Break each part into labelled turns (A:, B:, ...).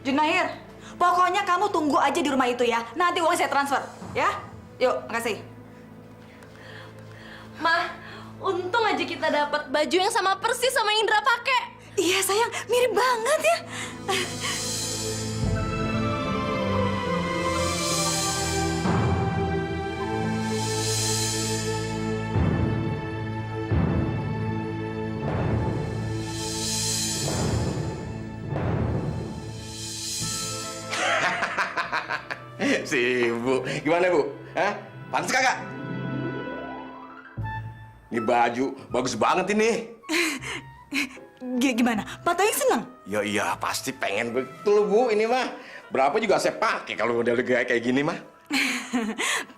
A: Junair, pokoknya kamu tunggu aja di rumah itu ya. Nanti uangnya saya transfer, ya. Yuk, makasih.
B: Ma, untung aja kita dapat baju yang sama persis sama Indra pakai.
A: Iya sayang, mirip banget ya.
C: Si Ibu, gimana Bu? Hah? Pantes kagak? Ini baju bagus banget ini.
A: Gimana? Pak Toing seneng?
C: Ya iya, pasti pengen betul Bu ini mah. Berapa juga saya pakai kalau udah kayak gini mah.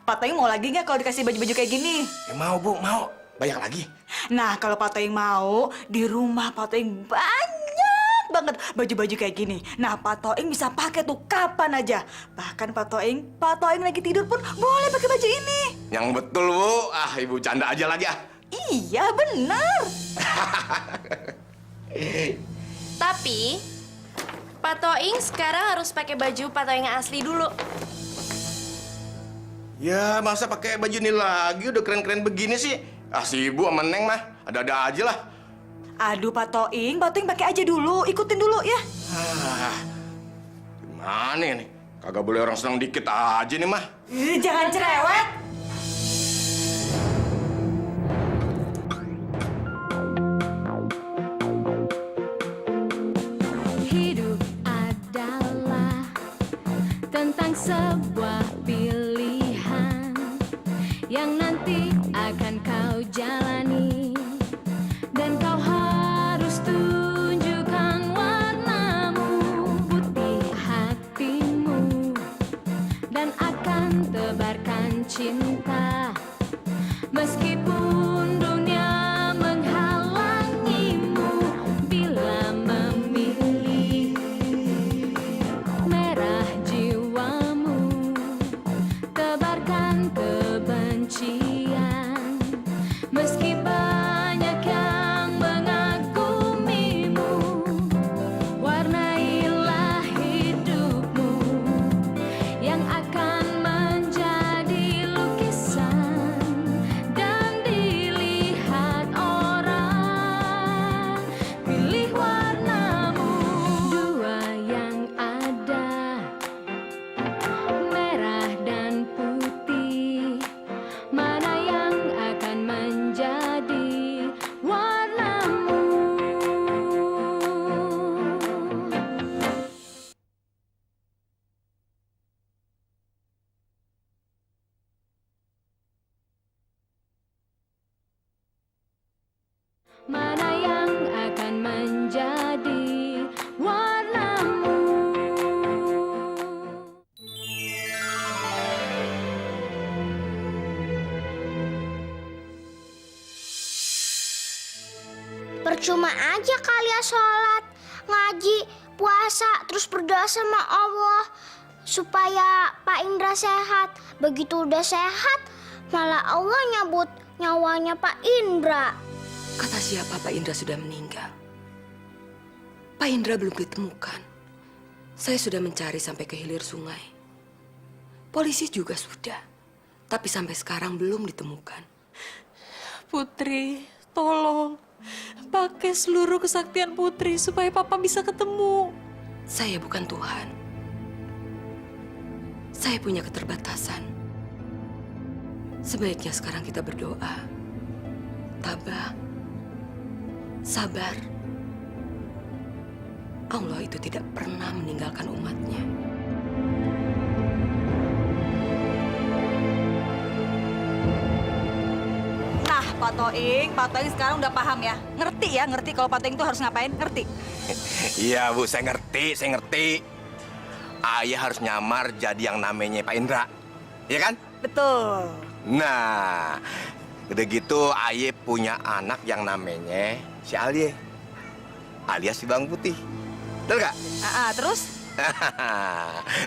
A: Pak Toing mau lagi nggak kalau dikasih baju-baju kayak gini?
C: Ya, mau Bu, mau. Banyak lagi.
A: Nah, kalau Pak Toing mau, di rumah Pak Toing banyak banget baju-baju kayak gini. Nah, Pak Toing bisa pakai tuh kapan aja. Bahkan Pak Toing lagi tidur pun boleh pakai baju ini.
C: Yang betul Bu. Ah, Ibu canda aja lagi ah.
A: Iya, benar.
B: Tapi Pak Toing sekarang harus pakai baju Pak Toing yang asli dulu.
C: Ya, masa pakai baju ini lagi udah keren-keren begini sih? Ah, si Ibu sama Neng mah ada-ada aja lah.
A: Aduh, Pak Toing pakai aja dulu, ikutin dulu ya.
C: Ah, gimana nih? Kagak boleh orang senang dikit aja nih mah.
A: Jangan cerewet.
D: Hidup adalah tentang sebuah pilihan yang nanti akan kau jalani, dan kau harus tunjukkan warnamu, putih hatimu, dan akan tebarkan cinta meskipun dunia menghalangimu. Bila memilih merah jiwamu, tebarkan kebencian meski banyak yang mengagumimu. Warnailah hidupmu yang akan menjadi lukisan dan dilihat orang. Pilih warnamu, dua yang ada, merah dan putih. Mana yang akan menjadi warnamu? Mana yang akan menjadi warnamu?
E: Percuma aja kalian sholat, ngaji, puasa, terus berdoa sama Allah supaya Pak Indra sehat. Begitu udah sehat, malah Allah nyabut nyawanya Pak Indra.
F: Kata siapa Pak Indra sudah meninggal? Pak Indra belum ditemukan. Saya sudah mencari sampai ke hilir sungai. Polisi juga sudah. Tapi sampai sekarang belum ditemukan.
G: Putri, tolong. Pakai seluruh kesaktian Putri supaya Papa bisa ketemu.
F: Saya bukan Tuhan. Saya punya keterbatasan. Sebaiknya sekarang kita berdoa. Tabah. Sabar. Allah itu tidak pernah meninggalkan umatnya.
A: Nah, Pak Toing sekarang udah paham ya. Ngerti kalau Pak Toing itu harus ngapain, ngerti?
C: Iya Bu, saya ngerti. Ayah harus nyamar jadi yang namanya Pak Indra. Iya kan?
A: Betul.
C: Nah, udah gitu Ayah punya anak yang namanya si Alie, alias si Bang Putih. Betul gak?
A: Terus?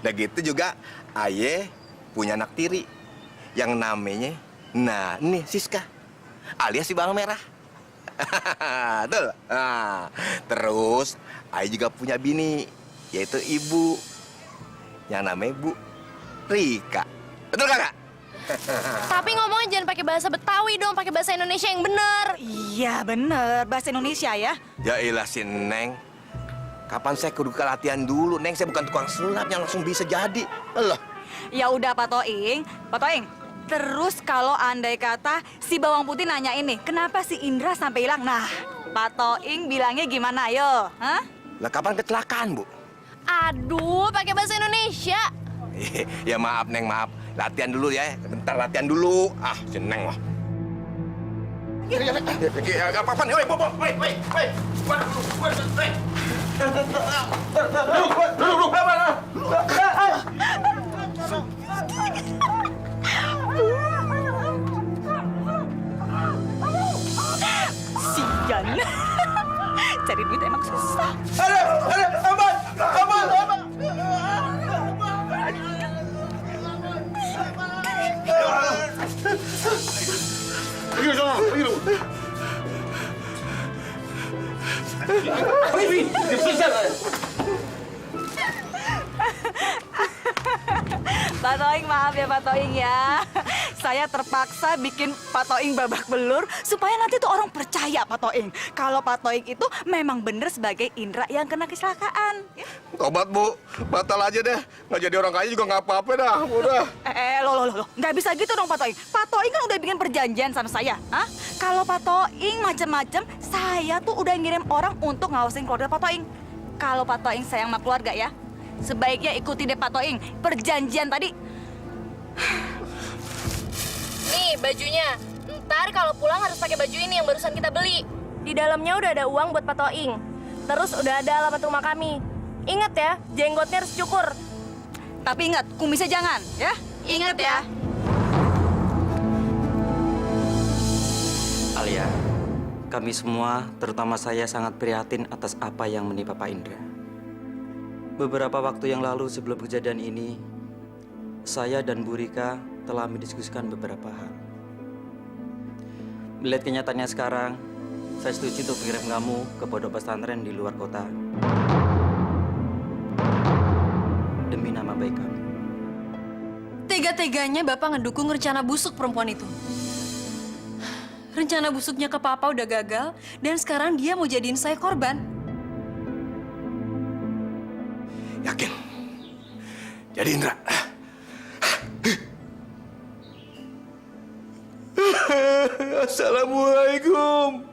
C: Udah gitu juga Ayah punya anak tiri yang namanya, nah ini Siska, alias si Bang Merah. Betul? Nah, terus Ayah juga punya bini yaitu ibu. Yang namanya Bu Rika. Betul kagak?
B: Tapi ngomongnya jangan pakai bahasa Betawi dong, pakai bahasa Indonesia yang bener.
A: Iya bener, bahasa Indonesia ya.
C: Ya ilah si Neng. Kapan saya kudu ke latihan dulu, Neng? Saya bukan tukang sulap yang langsung bisa jadi. Alah.
A: Ya udah Pak Toing. Terus kalau andai kata si Bawang Putih nanya ini, kenapa si Indra sampai hilang? Nah, Pak Toing bilangnya gimana, yo? Hah?
C: Lah kapan kecelakaan, Bu?
B: Aduh, pakai bahasa Indonesia.
C: Ya maaf, Neng, maaf. Latihan dulu ya. Bentar latihan dulu. Ah, si Neng mah. Apa-apaan? Woi.
A: Sian. Cari duit emang susah. Pak Toing, maaf ya Pak Toing ya. Saya terpaksa bikin Pak Toing babak belur supaya nanti tuh orang percaya Pak Toing. Kalau Pak Toing itu memang bener sebagai Indra yang kena kecelakaan. Ya?
C: Tobat, Bu. Batal aja deh. Nggak jadi orang kaya juga nggak apa-apa dah. Udah.
A: Loh. Nggak bisa gitu dong Pak Toing. Pak Toing kan udah bikin perjanjian sama saya. Hah? Kalau Pak Toing macem-macem, saya tuh udah ngirim orang untuk ngawasin keluarga Pak Toing. Kalau Pak Toing sayang sama keluarga ya, sebaiknya ikuti deh Pak Toing perjanjian tadi.
B: Nih bajunya. Ntar kalau pulang harus pakai baju ini yang barusan kita beli. Di dalamnya udah ada uang buat Pak Toing. Terus udah ada alamat rumah kami. Ingat ya, jenggotnya harus cukur.
A: Tapi ingat, kumisnya jangan ya.
B: Ingat ya.
H: Alia, kami semua, terutama saya, sangat prihatin atas apa yang menimpa Pak Indra. Beberapa waktu yang lalu sebelum kejadian ini, saya dan Bu Rika telah mendiskusikan beberapa hal. Melihat kenyataannya sekarang, saya setuju untuk mengirim kamu ke pondok pesantren di luar kota. Demi nama baik kamu.
G: Tega-teganya Bapak ngedukung rencana busuk perempuan itu. Rencana busuknya ke Papa udah gagal, dan sekarang dia mau jadiin saya korban.
C: Yakin? Jadi Indra. Assalamualaikum.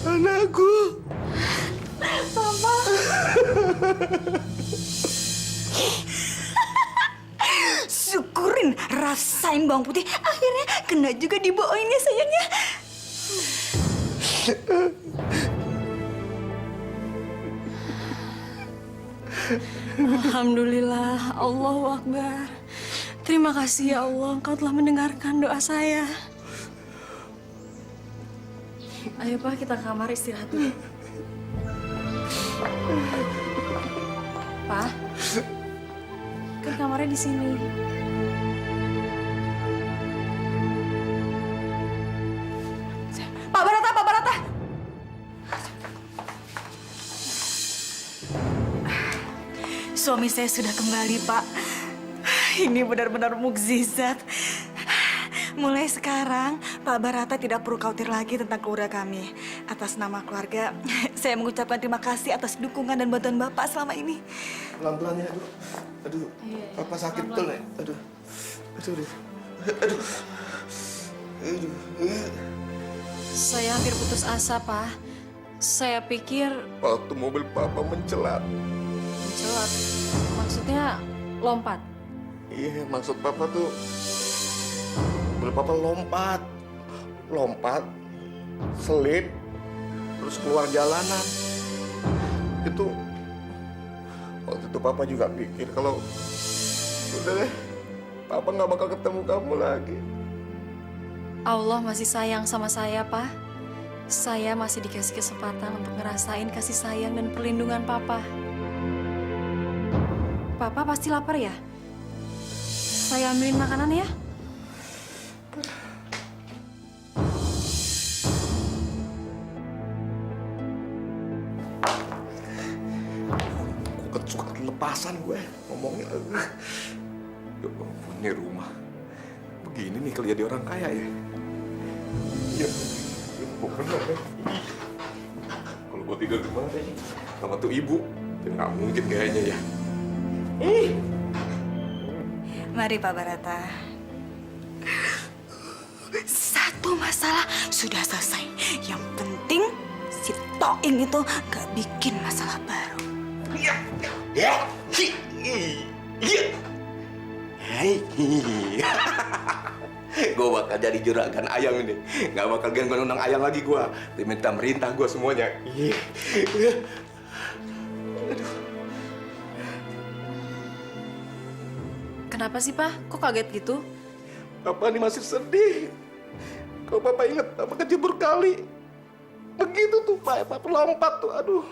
C: Anakku.
A: Syukurin, rasain Bawang Putih. Akhirnya kena juga dibawain ya sayangnya.
G: Alhamdulillah, Allahu Akbar. Terima kasih ya Allah, Engkau telah mendengarkan doa saya. Ayo Pak, kita ke kamar istirahat dulu. Pak, kan kamarnya di sini.
A: Pak Barata. Suami saya sudah kembali, Pak. Ini benar-benar mukjizat. Mulai sekarang, Pak Barata tidak perlu khawatir lagi tentang keluarga kami. Atas nama keluarga, saya mengucapkan terima kasih atas dukungan dan bantuan Bapak selama ini.
C: Pelan-pelan ya, aduh. Papa sakit betul ya. Aduh.
G: Saya hampir putus asa, Pak. Saya pikir
C: Waktu mobil Papa mencelat.
G: mencelat. Maksudnya lompat.
C: Iya, maksud Papa tuh mobil Papa lompat, selip, terus keluar jalanan. Itu waktu itu Papa juga pikir kalau udah deh, Papa nggak bakal ketemu kamu lagi.
G: Allah masih sayang sama saya, Pak. saya masih dikasih kesempatan untuk ngerasain kasih sayang dan perlindungan Papa. Papa pasti lapar ya? Saya ambilin makanan ya.
C: Suka kelepasan gue ngomongnya. Ya ampun, ini rumah begini nih kalau jadi orang kaya ya. Iya, bener ya. Kalau gue tidur di mana ya? Sama tuh ibu, ya nggak mungkin kayaknya ya.
A: Mari Pak Barata. Satu masalah sudah selesai. Yang penting si Toing itu gak bikin masalah baru.
C: Iya, ya, iya. Hei, gue bakal jadi juragan ayam ini. Gak bakal gendong ayam lagi gue. Diminta merintah gue semuanya.
G: Kenapa sih, Pak? Kok kaget gitu?
C: Papa ini masih sedih. Kalau Papa ingat, Papa kecebur kali. Begitu tuh, Pak. Papa lompat tuh, aduh.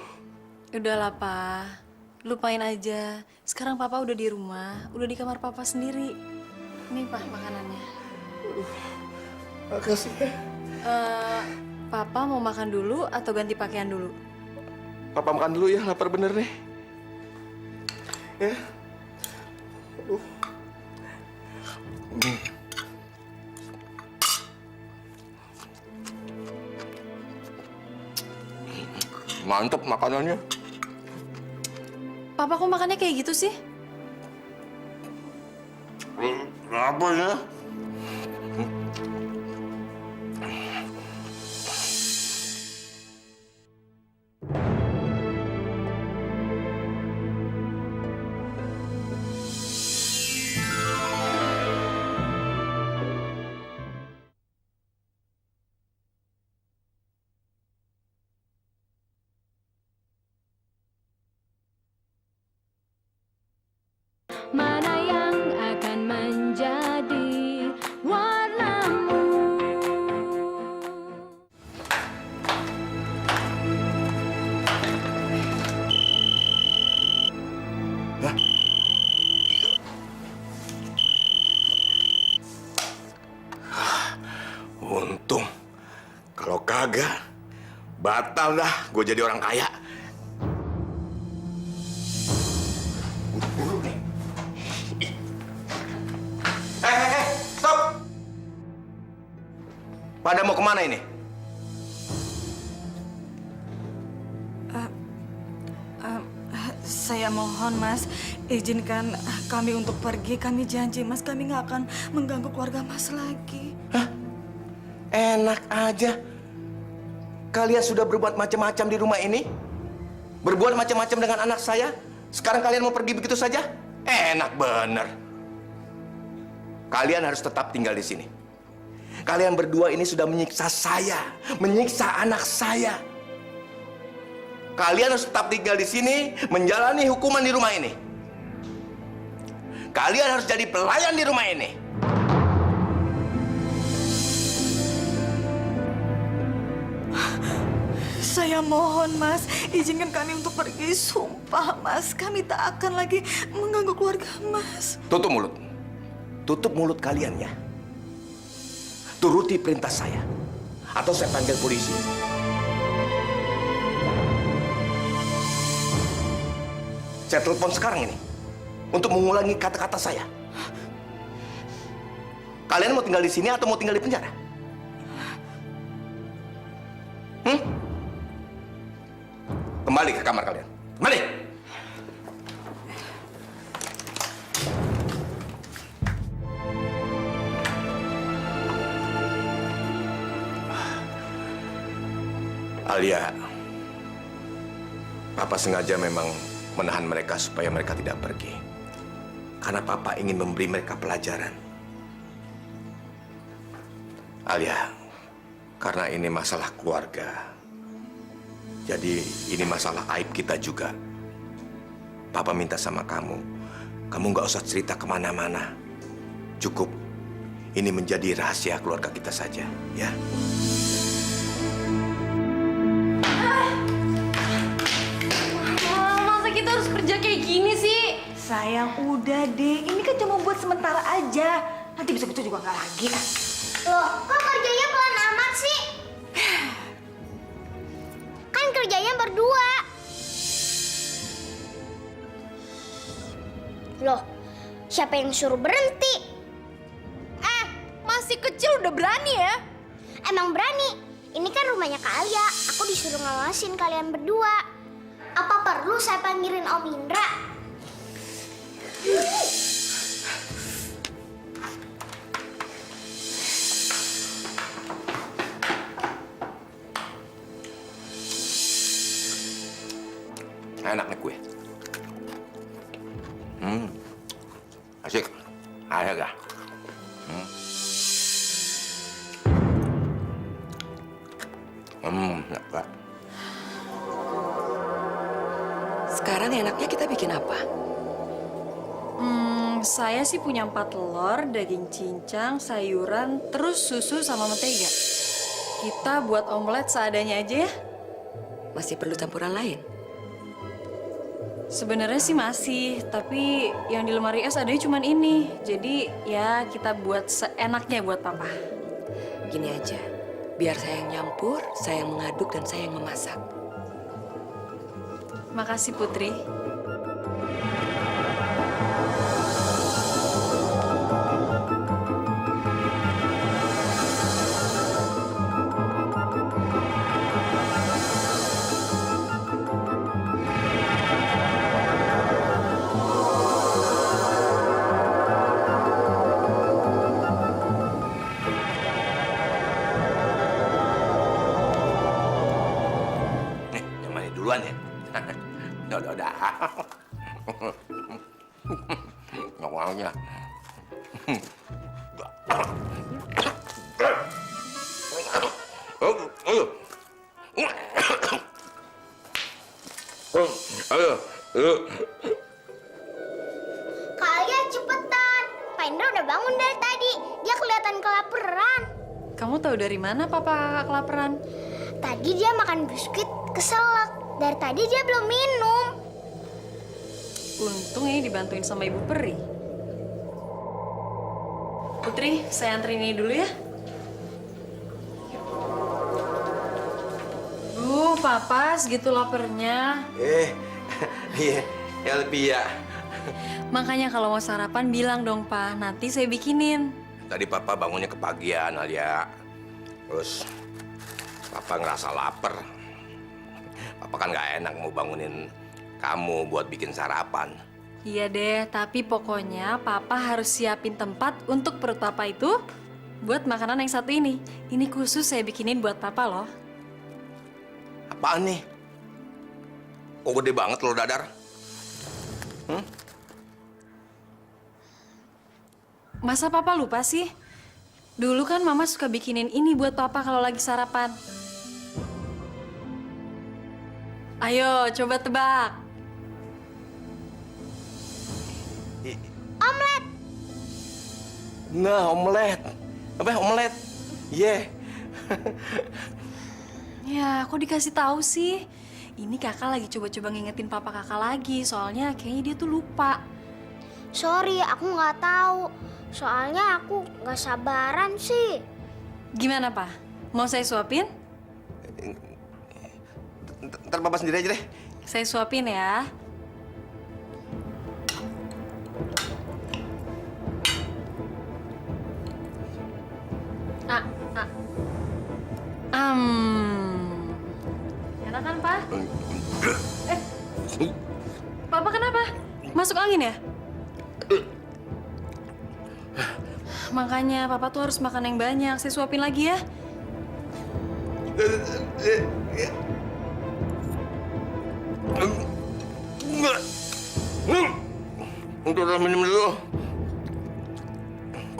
G: Udahlah, Pak. Lupain aja. Sekarang Papa udah di rumah, udah di kamar Papa sendiri. Nih, Pak, makanannya.
C: Makasih ya.
G: Papa mau makan dulu atau ganti pakaian dulu?
C: Papa makan dulu ya, lapar bener nih. Ya. Aduh. Mantep makanannya.
G: Papa kok makannya kayak gitu sih?
C: Apa ya?
D: Mana yang akan menjadi warnamu?
C: Untung. Kalau kagak, batal dah gue jadi orang kaya. Buru-buru nih. Stop! Pada mau kemana ini?
A: Saya mohon Mas, izinkan kami untuk pergi. Kami janji Mas, kami nggak akan mengganggu keluarga Mas lagi.
C: Hah? Enak aja. Kalian sudah berbuat macam-macam di rumah ini? Berbuat macam-macam dengan anak saya? Sekarang kalian mau pergi begitu saja? Enak bener. Kalian harus tetap tinggal di sini. Kalian berdua ini sudah menyiksa saya, menyiksa anak saya. Kalian harus tetap tinggal di sini, menjalani hukuman di rumah ini. Kalian harus jadi pelayan di rumah ini.
A: Saya mohon Mas, izinkan kami untuk pergi. Sumpah Mas, kami tak akan lagi mengganggu keluarga Mas.
C: Tutup mulut. Tutup mulut kalian ya. Turuti perintah saya. Atau saya panggil polisi. Saya telepon sekarang ini. Untuk mengulangi kata-kata saya. Kalian mau tinggal di sini atau mau tinggal di penjara? Kembali ke kamar kalian. Kembali! Alia, Papa sengaja memang menahan mereka supaya mereka tidak pergi. Karena Papa ingin memberi mereka pelajaran. Alia, karena ini masalah keluarga. Jadi ini masalah aib kita juga. Papa minta sama kamu nggak usah cerita kemana-mana. Cukup, ini menjadi rahasia keluarga kita saja, ya.
G: kerja kayak gini sih?
A: Sayang, udah deh. Ini kan cuma buat sementara aja. Nanti bisa-bisa juga nggak lagi.
E: Loh, kok kerjanya pelan amat sih? Kan kerjanya berdua. Loh, siapa yang suruh berhenti?
B: Masih kecil udah berani ya?
E: Emang berani. Ini kan rumahnya Kak Alia. Aku disuruh ngawasin kalian berdua. Apa perlu saya panggilin Om Indra?
C: Enak nih kue. Asik. Ada gak? Enak Pak.
F: Sekarang enaknya kita bikin apa?
G: Saya sih punya 4 telur, daging cincang, sayuran, terus susu sama mentega. Kita buat omelet seadanya aja ya.
F: Masih perlu campuran lain?
G: Sebenarnya sih masih, tapi yang di lemari es adanya cuma ini. Jadi ya kita buat seenaknya buat papa.
F: Gini aja, biar saya yang nyampur, saya yang mengaduk, dan saya yang memasak.
G: Makasih Putri.
C: Nih, yang mana duluan ya? Udah. Nyawanya. Ayo.
E: Kak Alia cepetan. Pak Indra udah bangun dari tadi. Dia kelihatan kelaparan.
G: Kamu tahu dari mana papa kelaparan?
E: Tadi dia makan biskuit keselak. Dari tadi dia belum minum.
G: Untung ya dibantuin sama Ibu Peri. Putri, saya anterin ini dulu ya. Papa segitu lapernya.
C: Iya, Elvia.
G: Makanya kalau mau sarapan bilang dong, Pak. Nanti saya bikinin.
C: Tadi Papa bangunnya kepagian, Alia. Terus Papa ngerasa lapar. Papa kan nggak enak mau bangunin kamu buat bikin sarapan.
G: Iya deh, tapi pokoknya Papa harus siapin tempat untuk perut Papa itu buat makanan yang satu ini. Ini khusus saya bikinin buat Papa loh.
C: Apaan nih? Kok gede banget lo dadar?
G: Masa Papa lupa sih? Dulu kan Mama suka bikinin ini buat Papa kalau lagi sarapan. Ayo, coba tebak.
E: Omelet.
C: Nah, omelet. Apa omelet? Yeah.
G: Ya, kok dikasih tahu sih? Ini kakak lagi coba-coba ngingetin papa kakak lagi, soalnya kayaknya dia tuh lupa.
E: Sorry, aku nggak tahu. Soalnya aku nggak sabaran sih.
G: Gimana, Pak? Mau saya suapin?
C: Ntar Papa sendiri aja deh.
G: Saya suapin ya. Enak kan, Pak? Papa kenapa? Masuk angin ya? Makanya Papa tuh harus makan yang banyak. Saya suapin lagi ya.
C: Udah minum dulu.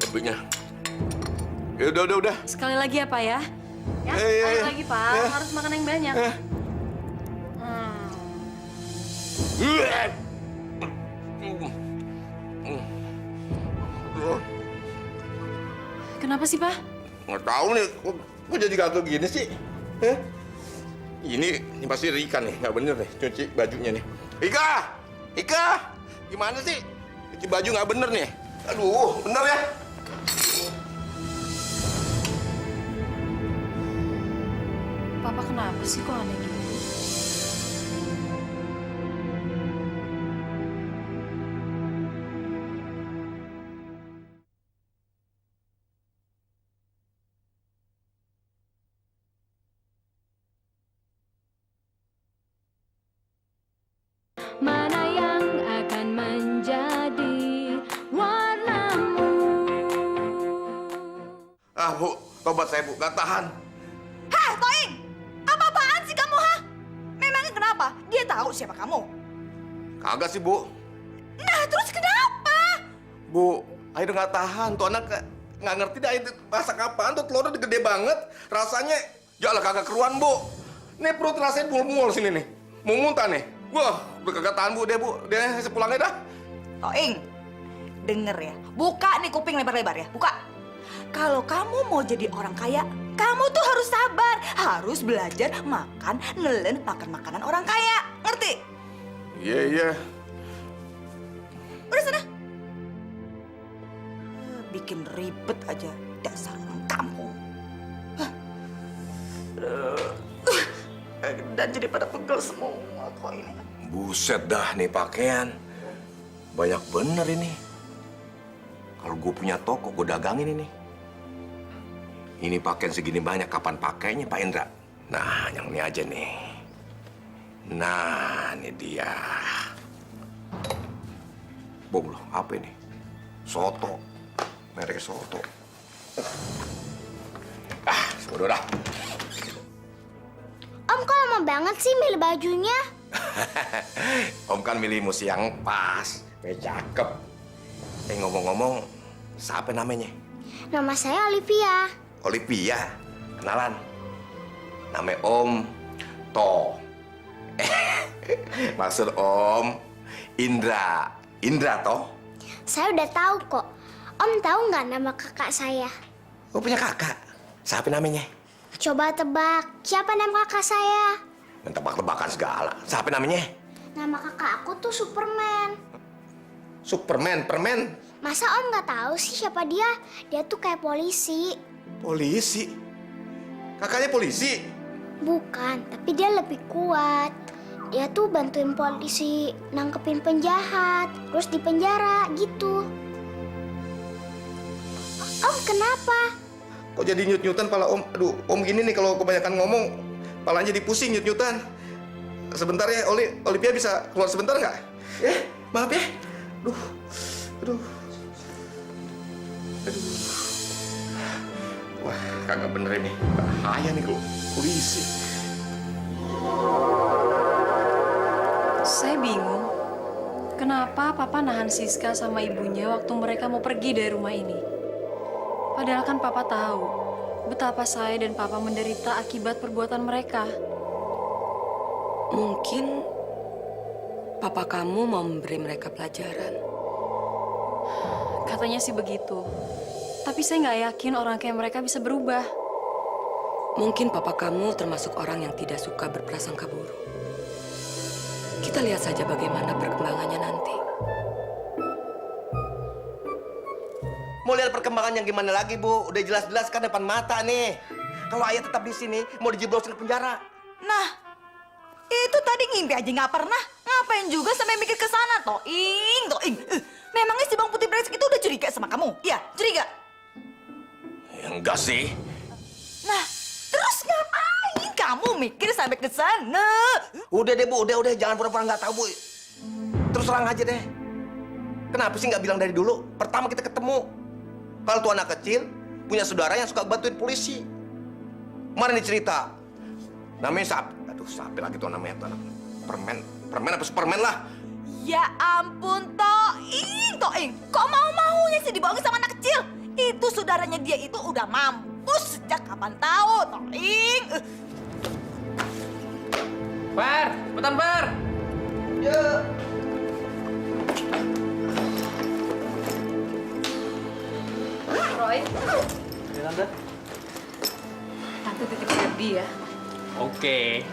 C: Kopinya. Ya udah.
G: Sekali lagi ya, Pak ya? Ya,
C: Iya.
G: sekali lagi, Pak. Harus makan yang banyak. Kenapa sih, Pak?
C: Nggak tahu nih, kok jadi gatel gini sih? Ini pasti Rika nih, nggak bener nih cuci bajunya nih. Rika! Ika, gimana sih? Cuci baju nggak bener nih. Aduh, bener ya?
G: Papa kenapa sih kok aneh gini?
D: Mana yang akan menjadi warnamu?
C: Ah, Bu, tobat saya, Bu. Nggak tahan.
A: Hah, Toing! Apa-apaan sih kamu, ha? Memangnya kenapa? Dia tahu siapa kamu.
C: Kagak sih, Bu.
A: Nah, terus kenapa?
C: Bu, Aida nggak tahan. Tuh anak nggak ngerti dah itu masak apaan tuh telurnya gede banget. Rasanya, jalan kagak keruan, Bu. Nih perut rasanya mul-mul sini nih. Mau muntah nih. Wah, udah kagak tahan, Bu. Deh, Bu. Deh, saya pulangnya dah.
A: Toing, denger ya. Buka nih kuping lebar-lebar ya. Buka. Kalau kamu mau jadi orang kaya, kamu tuh harus sabar. Harus belajar makan, nelen makan makanan orang kaya. Ngerti?
C: Iya, iya.
A: Udah sana. Bikin ribet aja. Dasar orang kampung. Dan jadi pada pegel semua kok ini.
C: Buset dah nih pakaian. Banyak bener ini. Kalau gue punya toko, gue dagangin ini. Ini pakaian segini banyak, kapan pakainya Pak Indra? Nah, yang ini aja nih. Nah, ini dia. Bom loh, apa ini? Soto. Merek soto. Ah, sebodoh dah.
E: Om kok lama banget sih milih bajunya?
C: Om kan milih musi yang pas. Cakep. Ngomong-ngomong, siapa namanya?
E: Nama saya Olivia.
C: Olivia, kenalan. Namanya Om To. Maksud Om Indra. Indra toh?
E: Saya udah tahu kok. Om tahu nggak nama kakak saya?
C: Oh punya kakak. Siapa namanya?
E: Coba tebak, siapa nama kakak saya?
C: Yang tebak-tebakan segala. Siapa namanya?
E: Nama kakak aku tuh Superman.
C: Superman, permen.
E: Masa Om nggak tahu sih siapa dia? Dia tuh kayak polisi.
C: Polisi. Kakaknya polisi.
E: Bukan, tapi dia lebih kuat. Dia tuh bantuin polisi nangkepin penjahat, terus di penjara gitu. Om kenapa?
C: Kok jadi nyut-nyutan pala Om? Aduh, Om gini nih kalau kebanyakan ngomong, palanya jadi pusing nyut-nyutan. Sebentar ya, Olivia bisa keluar sebentar nggak? Maaf ya. Aduh, aduh. Aduh. Wah, kagak bener ini. Bahaya nih kalau polisi.
G: Saya bingung. Kenapa Papa nahan Siska sama ibunya waktu mereka mau pergi dari rumah ini? Padahal kan Papa tahu betapa saya dan Papa menderita akibat perbuatan mereka.
F: Mungkin papa kamu mau memberi mereka pelajaran.
G: Katanya sih begitu. Tapi saya nggak yakin orang kayak mereka bisa berubah.
F: Mungkin papa kamu termasuk orang yang tidak suka berprasangka buruk. Kita lihat saja bagaimana perkembangannya nanti.
C: Mau lihat perkembangan yang gimana lagi, Bu? Udah jelas-jelas kan depan mata nih. Kalau ayah tetap di sini, mau dijeblosin ke penjara.
A: Nah, itu tadi ngimpi aja nggak pernah. Ngapain juga sampai mikir ke sana, Toing, Toing. Memangnya si Bang Putih brengsek itu udah curiga sama kamu? Iya, curiga.
C: Ya, enggak sih.
A: Nah, terus ngapain kamu mikir sampai ke sana?
C: Udah deh, Bu. Udah. Jangan pura-pura nggak tahu, Bu. Terus terang aja deh. Kenapa sih nggak bilang dari dulu? Pertama kita ketemu. Kalau tuh anak kecil, punya saudara yang suka bantuin polisi. Kemarin dicerita. Namanya Sapi. Aduh, Sapi lagi tuh namanya. Tuh anak. Permen apa Superman lah.
A: Ya ampun, Toing, Toing. Kok mau-maunya sih dibohongin sama anak kecil? Itu saudaranya dia itu udah mampus sejak kapan tahu, Toing.
I: Par, cepetan Par.
A: Ya.
G: Roy,
I: Ya, Tante.
G: Tante titip Ferdi ya.
I: Oke.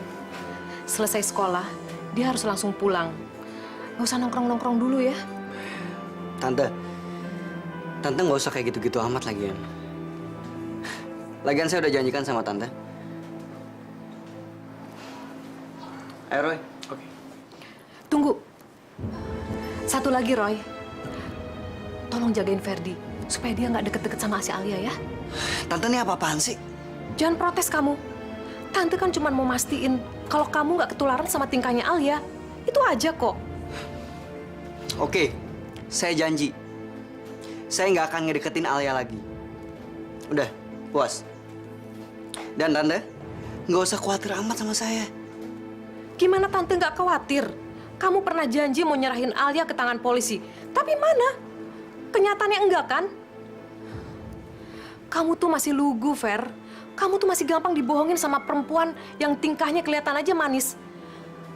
G: Selesai sekolah, dia harus langsung pulang. Gak usah nongkrong-nongkrong dulu ya.
J: Tante nggak usah kayak gitu-gitu amat lagian. Lagian saya udah janjikan sama Tante. Ayo Roy.
I: Oke.
G: Tunggu. Satu lagi, Roy. Tolong jagain Ferdi, supaya dia nggak deket-deket sama si Alia ya.
J: Tante ini apa-apaan sih?
G: Jangan protes kamu. Tante kan cuma mau mastiin kalau kamu nggak ketularan sama tingkahnya Alia. Itu aja kok.
J: Oke, saya janji. Saya nggak akan ngedeketin Alia lagi. Udah, puas. Dan Tante, nggak usah khawatir amat sama saya.
G: Gimana Tante nggak khawatir? Kamu pernah janji mau nyerahin Alia ke tangan polisi. Tapi mana? Kenyataannya enggak kan? Kamu tuh masih lugu, Fer. Kamu tuh masih gampang dibohongin sama perempuan yang tingkahnya kelihatan aja manis.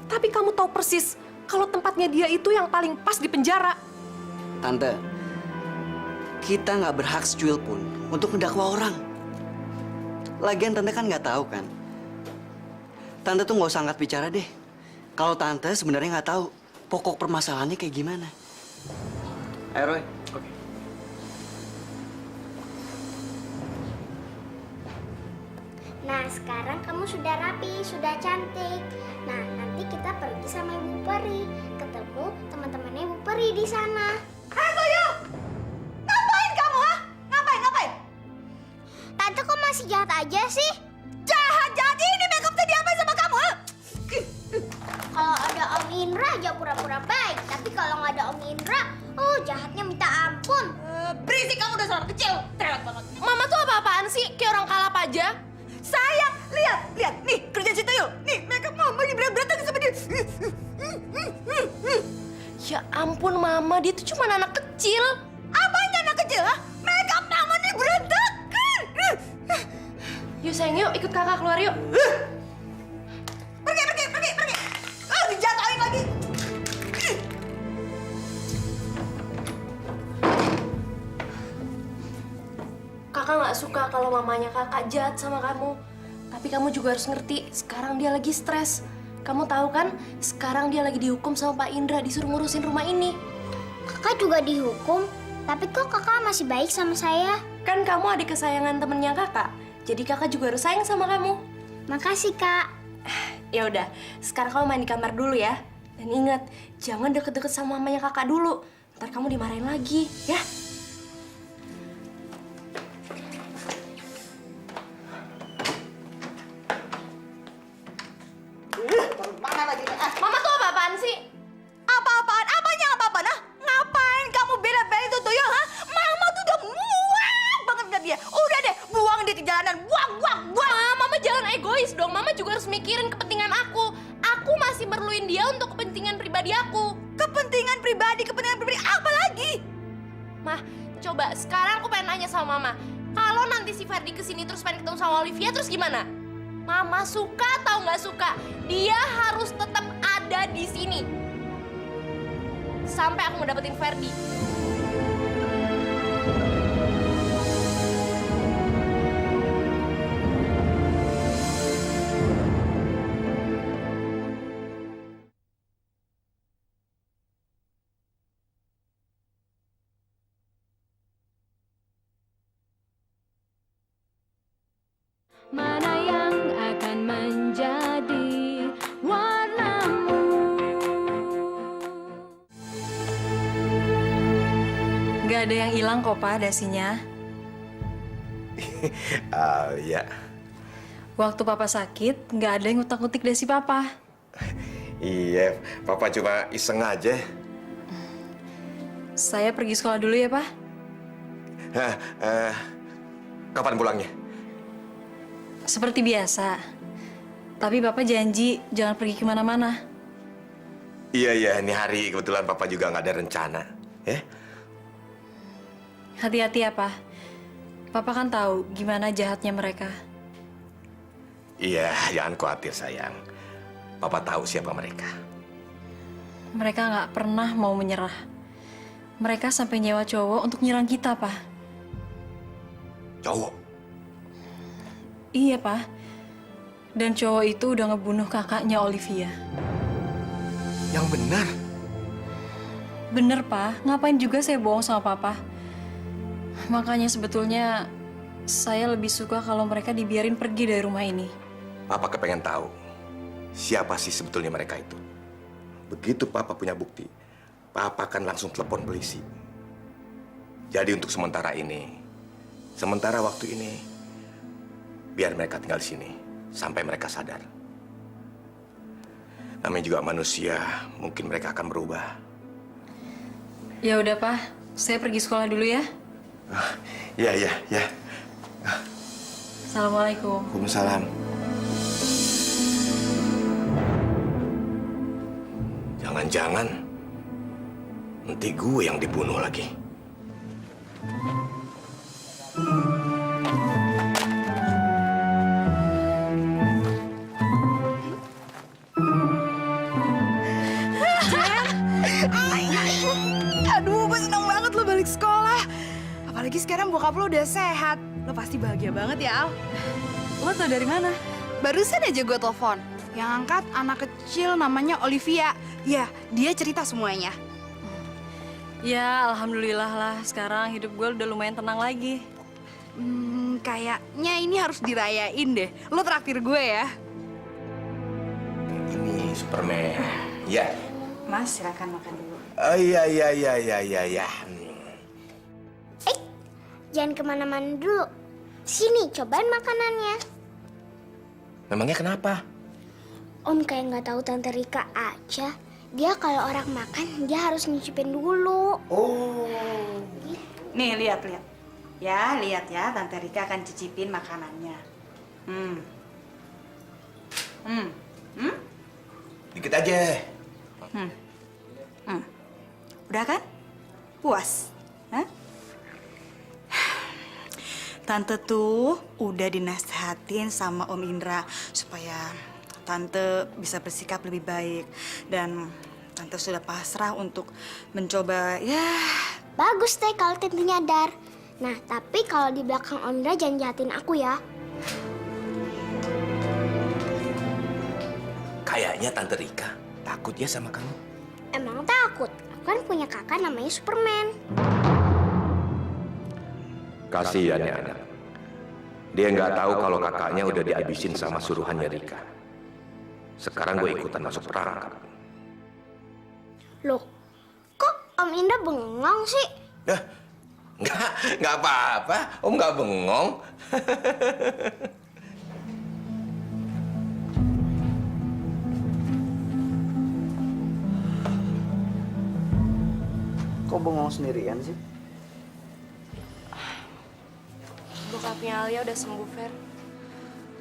G: Tapi kamu tahu persis kalau tempatnya dia itu yang paling pas di penjara.
J: Tante, kita nggak berhak secuil pun untuk mendakwa orang. Lagian Tante kan nggak tahu kan. Tante tuh nggak usah angkat bicara deh. Kalau Tante sebenarnya nggak tahu pokok permasalahannya kayak gimana. Ayo Roy.
I: Oke.
E: Nah, sekarang kamu sudah rapi, sudah cantik. Nah, nanti kita pergi sama Ibu Peri. Ketemu teman-temannya Ibu Peri di sana.
A: Hei Tuyul! Ngapain kamu, ha? Ngapain?
E: Tante kok masih jahat aja sih?
A: Jahat ini makeup tadi apa sama kamu, ha?
E: Kalau ada Om Indra aja pura-pura baik. Tapi kalau nggak ada Om Indra, jahatnya minta ampun.
A: Berisik kamu udah seorang kecil. Cerewet banget.
B: Mama tuh apa-apaan sih? Kayak orang kalap aja.
A: Sayang, lihat. Nih, kerja si Tuyul. Nih, makeup mama ini berat-beratan sama dia.
B: Ya ampun Mama, dia tuh cuma anak kecil.
A: Apanya anak kecil, ha? Makeup mama nih berantakan.
B: Yuk sayang, yuk ikut kakak keluar yuk.
A: Pergi. Dijatuhin lagi.
B: Kakak nggak suka kalau mamanya kakak jahat sama kamu. Tapi kamu juga harus ngerti, sekarang dia lagi stres. Kamu tahu kan, sekarang dia lagi dihukum sama Pak Indra, disuruh ngurusin rumah ini.
E: Kakak juga dihukum, tapi kok kakak masih baik sama saya?
B: Kan kamu adik kesayangan temennya kakak, jadi kakak juga harus sayang sama kamu.
E: Makasih, Kak.
B: Ya udah, sekarang kamu main di kamar dulu ya. Dan ingat, jangan deket-deket sama mamanya kakak dulu. Ntar kamu dimarahin lagi, ya.
A: Mana lagi?
B: Mama tuh apa-apaan sih?
A: Apaan? Apanya apaan, ha? Ngapain kamu bela-belain tuh Tuyul, ha? Mama tuh udah muak banget ngeliat dia. Udah deh, buang dia ke jalanan. Buang.
B: Mama jangan egois dong. Mama juga harus mikirin kepentingan aku. Aku masih merluin dia untuk kepentingan pribadi aku.
A: Kepentingan pribadi apa lagi?
B: Mah, coba sekarang aku pengen nanya sama Mama. Kalau nanti si Ferdi kesini terus pengen ketemu sama Olivia, terus gimana? Mama suka atau nggak suka, dia harus tetap ada di sini. Sampai aku ngedapetin Ferdi.
D: Mana yang akan menjadi warnamu?
G: Gak ada yang hilang kok, Pak, dasinya.
C: Ya.
G: Waktu Papa sakit, nggak ada yang ngutak-ngutik dasi Papa.
C: Iya, Papa cuma iseng aja.
G: Saya pergi sekolah dulu ya, Pak.
C: Kapan pulangnya?
G: Seperti biasa. Tapi Bapak janji jangan pergi kemana-mana.
C: Iya, ini hari kebetulan Papa juga nggak ada rencana. Ya?
G: Hati-hati ya, Pak. Papa kan tahu gimana jahatnya mereka.
C: Iya, jangan khawatir sayang. Papa tahu siapa mereka.
G: Mereka nggak pernah mau menyerah. Mereka sampai nyewa cowok untuk nyerang kita, Pak.
C: Cowok?
G: Iya, Pak. Dan cowok itu udah ngebunuh kakaknya Olivia.
C: Yang benar?
G: Bener, Pak. Ngapain juga saya bohong sama Papa? Makanya sebetulnya saya lebih suka kalau mereka dibiarin pergi dari rumah ini.
C: Papa kepengen tahu siapa sih sebetulnya mereka itu. Begitu Papa punya bukti, Papa akan langsung telepon polisi. Jadi untuk sementara waktu ini, biar mereka tinggal di sini sampai mereka sadar. Namanya juga manusia, mungkin mereka akan berubah.
G: Ya udah, Pak. Saya pergi sekolah dulu ya.
C: Ya.
G: Assalamualaikum.
C: Waalaikumsalam. Jangan-jangan nanti gue yang dibunuh lagi.
A: Aduh, gue seneng banget lo balik sekolah. Apalagi sekarang bokap lo udah sehat. Lo pasti bahagia banget ya, Al.
G: Lo tau dari mana?
A: Barusan aja gue telepon. Yang angkat anak kecil namanya Olivia. Ya, dia cerita semuanya.
G: Ya, alhamdulillah lah. Sekarang hidup gue udah lumayan tenang lagi.
A: Kayaknya ini harus dirayain deh. Lo traktir gue ya.
C: Ini Superman. Ya.
A: Mas, silakan makan dulu.
C: Oh iya.
E: Jangan kemana-mana dulu. Sini, cobain makanannya.
C: Memangnya kenapa?
E: Om kayak nggak tahu Tante Rika aja. Dia kalau orang makan, dia harus nyicipin dulu.
C: Oh.
A: Nih, lihat. Ya, lihat ya. Tante Rika akan cicipin makanannya.
C: Dikit aja.
A: Udah kan? Puas? Hah? Tante tuh udah dinasehatin sama Om Indra supaya Tante bisa bersikap lebih baik. Dan Tante sudah pasrah untuk mencoba, ya...
E: Bagus deh kalau Tante nyadar. Nah, tapi kalau di belakang Om Indra jangan jahatin aku ya.
C: Kayaknya Tante Rika takut ya sama kamu.
E: Emang takut? Aku kan punya kakak namanya Superman.
C: Kasihan ya anak. Dia nggak tahu kalau kakaknya udah dihabisin sama suruhannya Rika. Sekarang gue ikutan masuk perangkap.
E: Loh, kok Om Indra bengong sih?
C: Nggak apa-apa. Om nggak bengong.
J: Kok bengong sendirian sih?
B: Bokapnya Alia udah sembuh, Fer.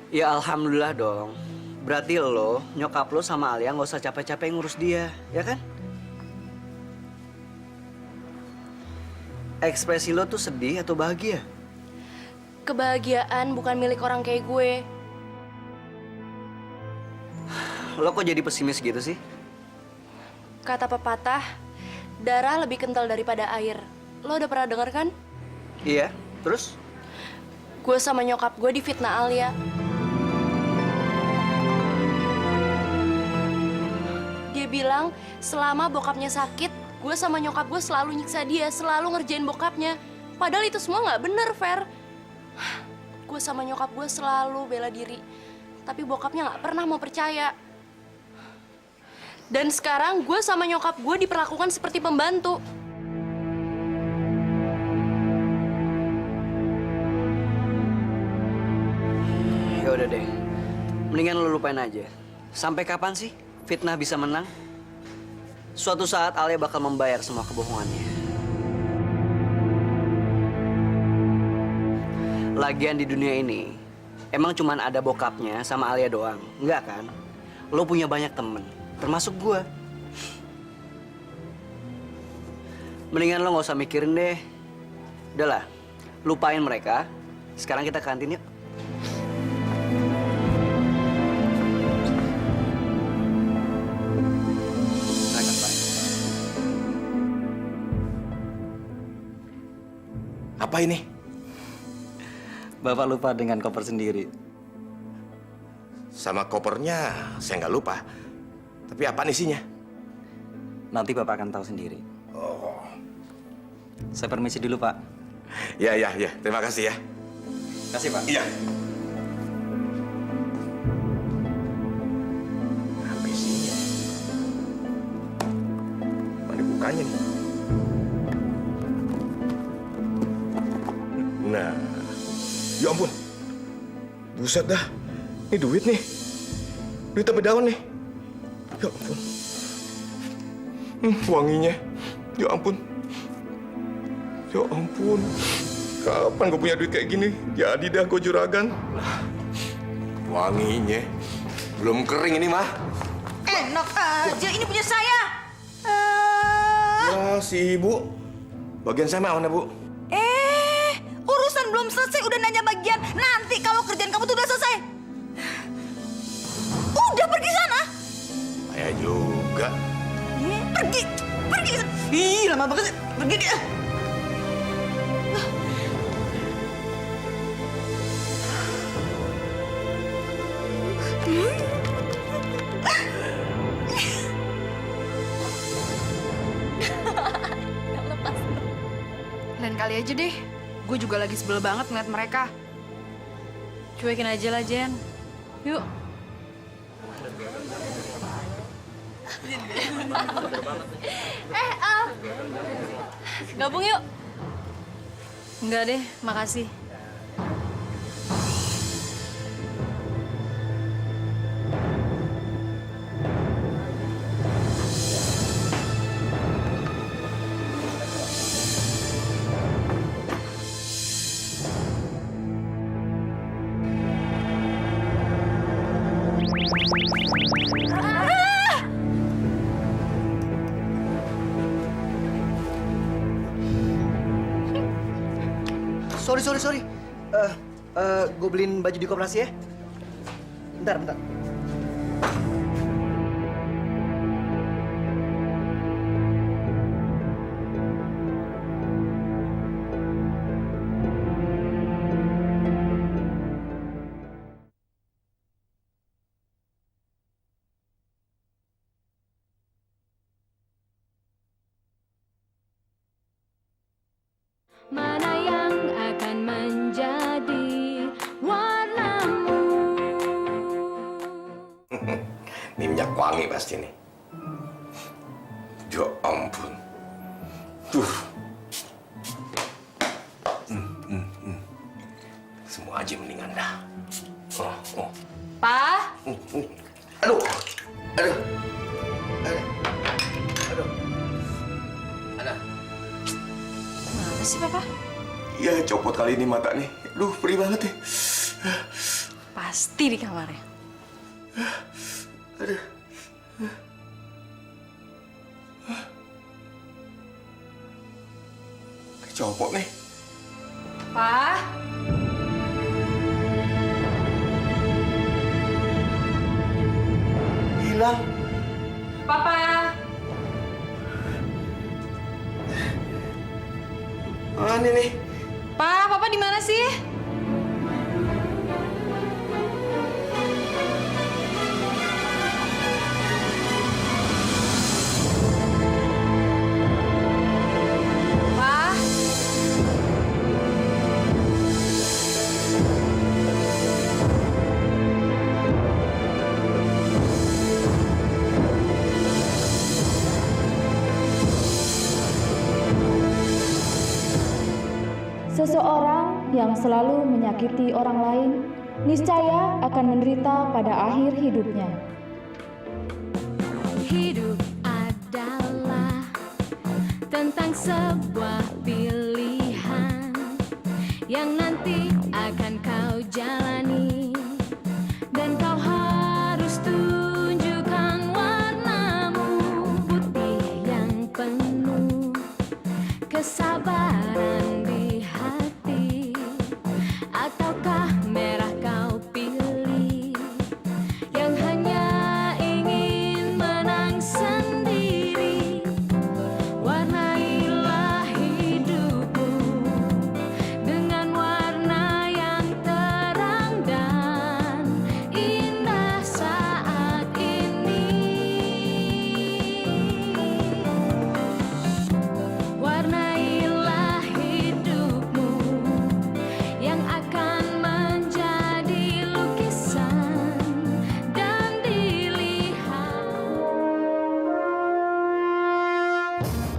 J: Ya alhamdulillah dong. Berarti lo, nyokap lo sama Alia nggak usah capek-capek ngurus dia, ya kan? Ekspresi lo tuh sedih atau bahagia?
B: Kebahagiaan bukan milik orang kayak gue.
J: Lo kok jadi pesimis gitu sih?
B: Kata pepatah, darah lebih kental daripada air. Lo udah pernah denger kan?
J: Iya, terus?
B: Gue sama nyokap gue difitnah Alia. Dia bilang selama bokapnya sakit, gue sama nyokap gue selalu nyiksa dia, selalu ngerjain bokapnya. Padahal itu semua nggak bener, Fer. Gue sama nyokap gue selalu bela diri, tapi bokapnya nggak pernah mau percaya. Dan sekarang gue sama nyokap gue diperlakukan seperti pembantu.
J: Ya udah deh, mendingan lo lupain aja. Sampai kapan sih fitnah bisa menang? Suatu saat Alia bakal membayar semua kebohongannya. Lagian di dunia ini, emang cuman ada bokapnya sama Alia doang, enggak kan? Lo punya banyak temen, termasuk gua. Mendingan lo nggak usah mikirin deh. Udahlah, lupain mereka. Sekarang kita ke kantin yuk.
C: Apa ini?
H: Bapak lupa dengan koper sendiri.
C: Sama kopernya saya nggak lupa. Tapi apa isinya?
H: Nanti Bapak akan tahu sendiri.
C: Oh.
H: Saya permisi dulu, Pak.
C: Ya, ya, ya. Terima kasih ya.
H: Kasih, Pak.
C: Iya. Apa isinya? Mana dibukanya nih? Nah. Ya ampun. Buset dah. Ini duit nih. Duit apa daun nih? Ya ampun. Wanginya. Ya ampun. Ya ampun. Kapan gue punya duit kayak gini? Jadi dah gue juragan. Wanginya. Belum kering ini, Mah.
A: Enak aja, ini punya saya.
C: Ya, si Ibu. Bagian saya mana, Bu?
A: Urusan belum selesai udah nanya bagian. Nanti kalau kerjaan kamu tuh udah selesai. Udah pergi sana.
C: Saya juga.
A: Pergi. Ih, lama banget sih. Pergi dia.
G: Lain kali aja deh. Gue juga lagi sebel banget ngeliat mereka. Cuekin aja lah, Jen. Yuk.
B: Al. Gabung yuk.
G: Enggak deh, makasih.
J: Sorry. Gue beliin baju di koperasi ya. Bentar.
D: Mana yang akan menjadi warnamu?
C: Ini minyak wangi pasti nih. Ya ampun. Semua aja mendingan dah. Oh.
G: Pa?
C: Aduh. Ada.
G: Mana sih, Papa?
C: Ya copot kali ini mata nih. Duh, perih banget nih.
G: Pasti di kamarnya.
C: Aduh. Copot nih.
G: Pa?
C: Hilang.
G: Papa?
C: Mana nih?
G: Pa, Papa di mana sih? Pa?
K: Seseorang yang selalu menyakiti orang lain, niscaya akan menderita pada akhir hidupnya.
D: Hidup adalah tentang sebuah pilihan yang nanti akan kau jalani, dan kau harus tunjukkan warnamu, putih yang penuh kesabaran di hati, ataukah merah kau pilih yang hanya ingin menang sendiri. Warnailah hidupmu dengan warna
E: Tante.